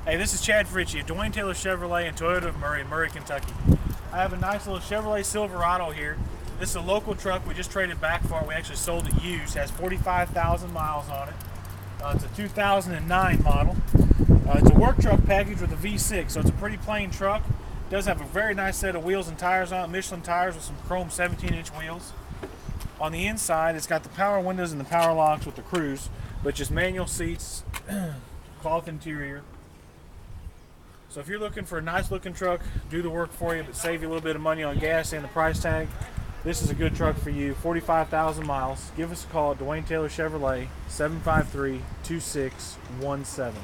Hey, this is Chad Fritchie at Dwain Taylor Chevrolet and Toyota of Murray, Murray, Kentucky. I have a nice little Chevrolet Silverado here. This is a local truck we just traded back for. We actually sold it used. It has 45,000 miles on it. It's a 2009 model. It's a work truck package with a V6, so it's a pretty plain truck. It does have a very nice set of wheels and tires on it, Michelin tires with some chrome 17-inch wheels. On the inside, it's got the power windows and the power locks with the cruise, but just manual seats, cloth interior. So if you're looking for a nice looking truck, do the work for you, but save you a little bit of money on gas and the price tag, this is a good truck for you. 45,000 miles. Give us a call at Dwain Taylor Chevrolet, 753-2617.